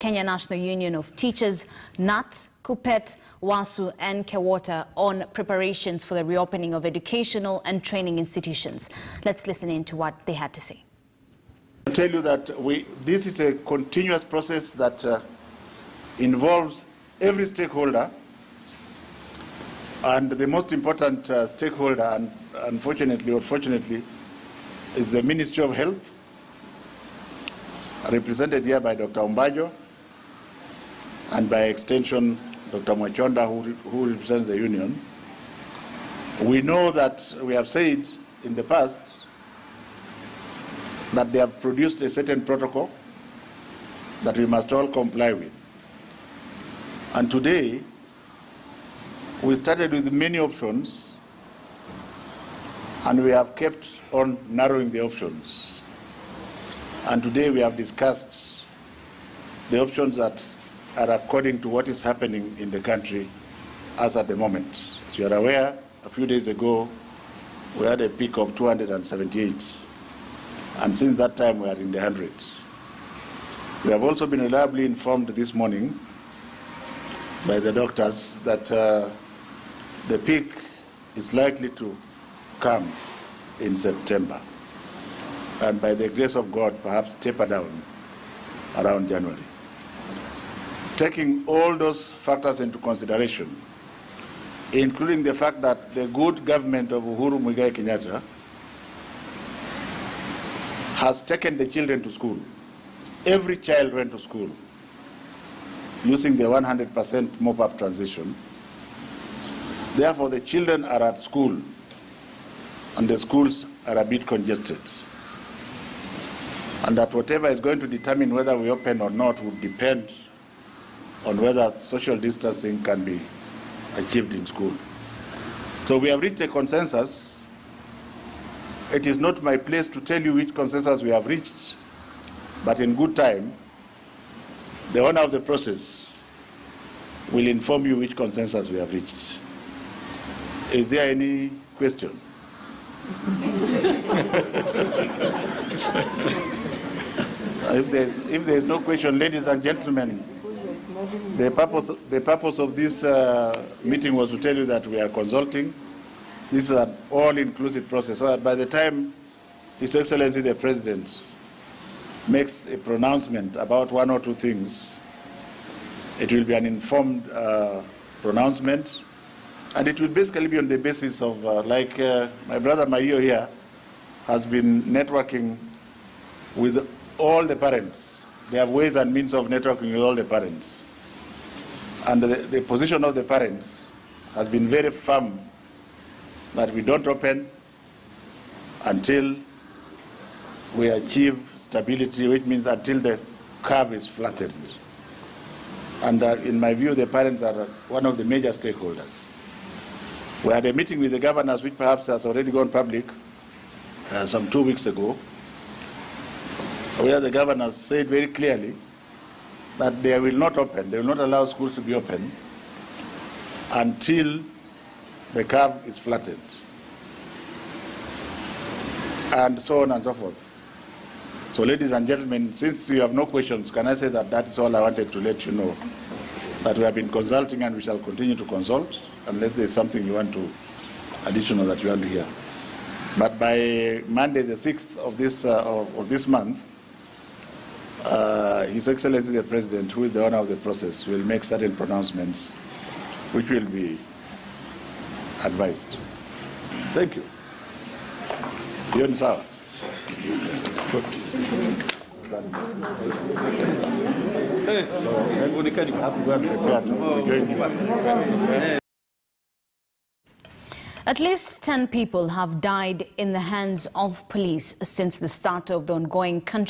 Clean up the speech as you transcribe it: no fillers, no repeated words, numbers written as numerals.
Kenya National Union of Teachers, NAT, KUPPET, WASU and KEWOTA on preparations for the reopening of educational and training institutions. Let's listen in to what they had to say. I tell you that this is a continuous process that involves every stakeholder, and the most important stakeholder, and unfortunately or fortunately, is the Ministry of Health, represented here by Dr. Umbajo, and by extension Dr. Mwachonda, who represents the union. We know that we have said in the past that they have produced a certain protocol that we must all comply with. And today, we started with many options, and we have kept on narrowing the options. And today we have discussed the options that are according to what is happening in the country as at the moment. As you are aware, a few days ago, we had a peak of 278. And since that time, we are in the hundreds. We have also been reliably informed this morning by the doctors that the peak is likely to come in September, and by the grace of God, perhaps taper down around January. Taking all those factors into consideration, including the fact that the good government of Uhuru Muigai Kenyatta has taken the children to school. Every child went to school using the 100% mop-up transition. Therefore, the children are at school, and the schools are a bit congested. And that whatever is going to determine whether we open or not would depend on whether social distancing can be achieved in school. So we have reached a consensus. It is not my place to tell you which consensus we have reached, but in good time, the owner of the process will inform you which consensus we have reached. Is there any question? If there is no question, ladies and gentlemen, the purpose of this meeting was to tell you that we are consulting. This is an all-inclusive process, so that by the time His Excellency the President makes a pronouncement about one or two things, it will be an informed pronouncement, and it will basically be on the basis of, like my brother Maio here has been networking with all the parents. They have ways and means of networking with all the parents. And the position of the parents has been very firm that we don't open until we achieve stability, which means until the curve is flattened. And in my view, the parents are one of the major stakeholders. We had a meeting with the governors, which perhaps has already gone public some 2 weeks ago, where the governors said very clearly that they will not open, they will not allow schools to be open until the curve is flattened, and so on and so forth. So, ladies and gentlemen, since you have no questions, can I say that that is all I wanted to let you know, that we have been consulting and we shall continue to consult, unless there is something you want to, additional that you want to hear. But by Monday, the 6th of this month, His Excellency the President, who is the owner of the process, will make certain pronouncements which will be advised. Thank you. See you in Sawa. At least 10 people have died in the hands of police since the start of the ongoing country